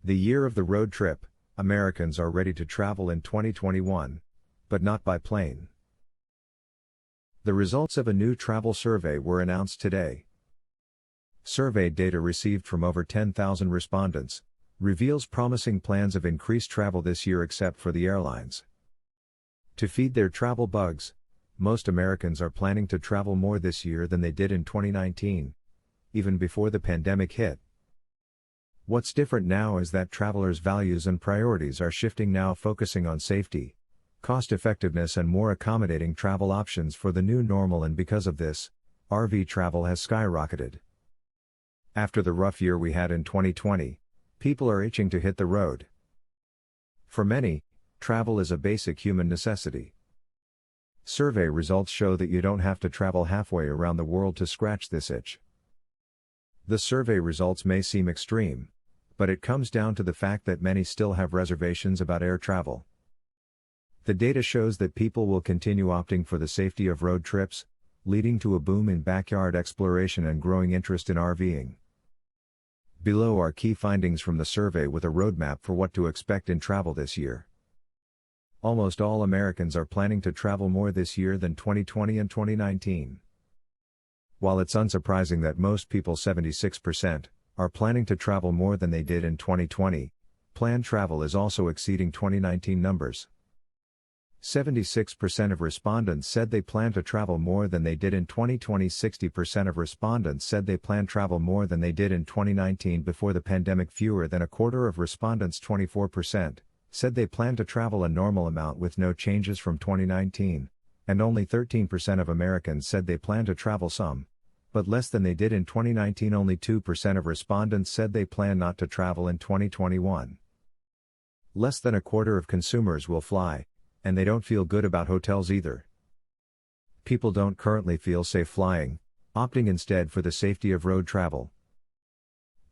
The year of the road trip, Americans are ready to travel in 2021, but not by plane. The results of a new travel survey were announced today. Survey data received from over 10,000 respondents reveals promising plans of increased travel this year except for the airlines. To feed their travel bugs, most Americans are planning to travel more this year than they did in 2019, even before the pandemic hit. What's different now is that travelers' values and priorities are shifting now, focusing on safety, cost-effectiveness and more accommodating travel options for the new normal, and because of this, RV travel has skyrocketed. After the rough year we had in 2020, people are itching to hit the road. For many, travel is a basic human necessity. Survey results show that you don't have to travel halfway around the world to scratch this itch. The survey results may seem extreme, but it comes down to the fact that many still have reservations about air travel. The data shows that people will continue opting for the safety of road trips, leading to a boom in backyard exploration and growing interest in RVing. Below are key findings from the survey with a roadmap for what to expect in travel this year. Almost all Americans are planning to travel more this year than 2020 and 2019. While it's unsurprising that most people, 76%, are planning to travel more than they did in 2020, planned travel is also exceeding 2019 numbers. 76% of respondents said they plan to travel more than they did in 2020. 60% of respondents said they plan travel more than they did in 2019 before the pandemic. Fewer than a quarter of respondents, 24%, said they plan to travel a normal amount with no changes from 2019, and only 13% of Americans said they plan to travel some, but less than they did in 2019. Only 2% of respondents said they plan not to travel in 2021. Less than a quarter of consumers will fly, and they don't feel good about hotels either. People don't currently feel safe flying, opting instead for the safety of road travel.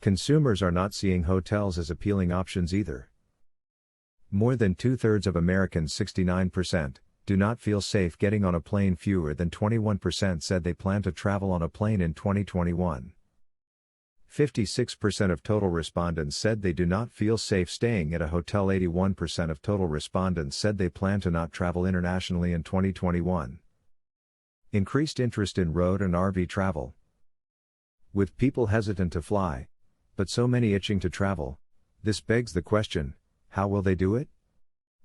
Consumers are not seeing hotels as appealing options either. More than two-thirds of Americans, 69%, do not feel safe getting on a plane. Fewer than 21% said they plan to travel on a plane in 2021. 56% of total respondents said they do not feel safe staying at a hotel. 81% of total respondents said they plan to not travel internationally in 2021. Increased interest in road and RV travel. With people hesitant to fly, but so many itching to travel, this begs the question, how will they do it?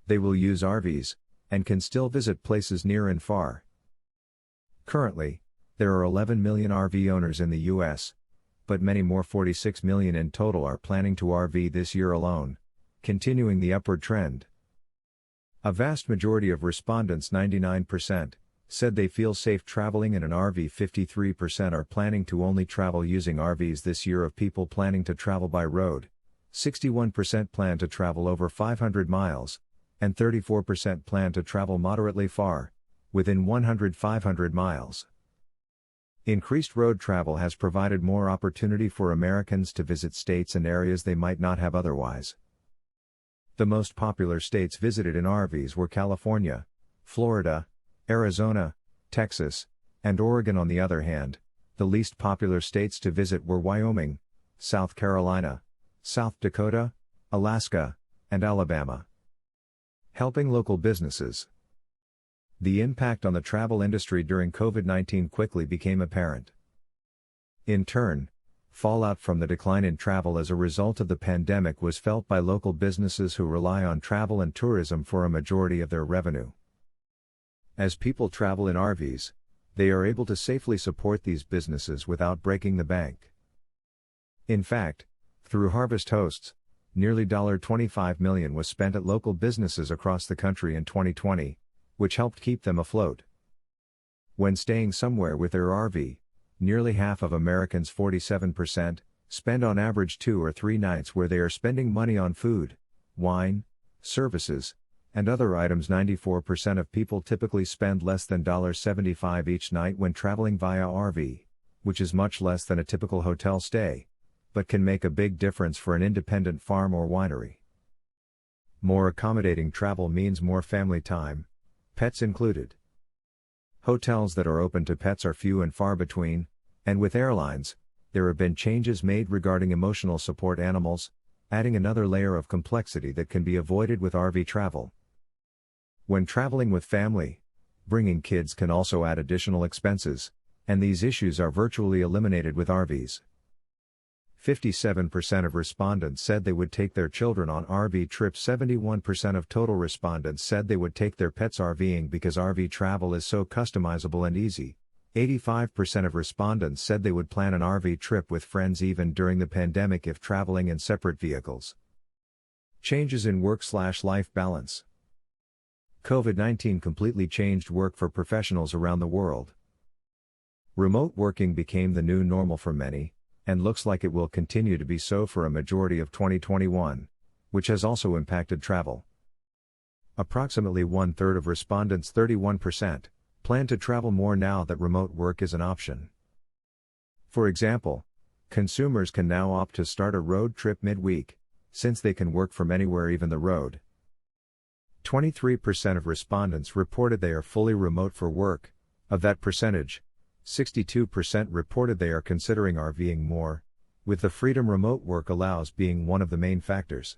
They will use RVs, and can still visit places near and far. Currently, there are 11 million RV owners in the U.S., but many more, 46 million in total, are planning to RV this year alone, continuing the upward trend. A vast majority of respondents, 99%, said they feel safe traveling in an RV. 53% are planning to only travel using RVs this year. Of people planning to travel by road, 61% plan to travel over 500 miles, and 34% plan to travel moderately far, within 100-500 miles. Increased road travel has provided more opportunity for Americans to visit states and areas they might not have otherwise. The most popular states visited in RVs were California, Florida, Arizona, Texas, and Oregon. On the other hand, the least popular states to visit were Wyoming, South Carolina, South Dakota, Alaska, and Alabama. Helping local businesses. The impact on the travel industry during COVID-19 quickly became apparent. In turn, fallout from the decline in travel as a result of the pandemic was felt by local businesses who rely on travel and tourism for a majority of their revenue. As people travel in RVs, they are able to safely support these businesses without breaking the bank. In fact, through Harvest Hosts, nearly $25 million was spent at local businesses across the country in 2020, which helped keep them afloat. When staying somewhere with their RV, nearly half of Americans, 47%, spend on average 2 or 3 nights where they are spending money on food, wine, services, and other items. 94% of people typically spend less than $75 each night when traveling via RV, which is much less than a typical hotel stay, but can make a big difference for an independent farm or winery. More accommodating travel means more family time, pets included. Hotels that are open to pets are few and far between, and with airlines, there have been changes made regarding emotional support animals, adding another layer of complexity that can be avoided with RV travel. When traveling with family, bringing kids can also add additional expenses, and these issues are virtually eliminated with RVs. 57% of respondents said they would take their children on RV trips. 71% of total respondents said they would take their pets RVing because RV travel is so customizable and easy. 85% of respondents said they would plan an RV trip with friends even during the pandemic if traveling in separate vehicles. Changes in work/life balance. COVID-19 completely changed work for professionals around the world. Remote working became the new normal for many, and looks like it will continue to be so for a majority of 2021, which has also impacted travel. Approximately one-third of respondents, 31%, plan to travel more now that remote work is an option. For example, consumers can now opt to start a road trip midweek, since they can work from anywhere, even the road. 23% of respondents reported they are fully remote for work. Of that percentage, 62% reported they are considering RVing more, with the freedom remote work allows being one of the main factors.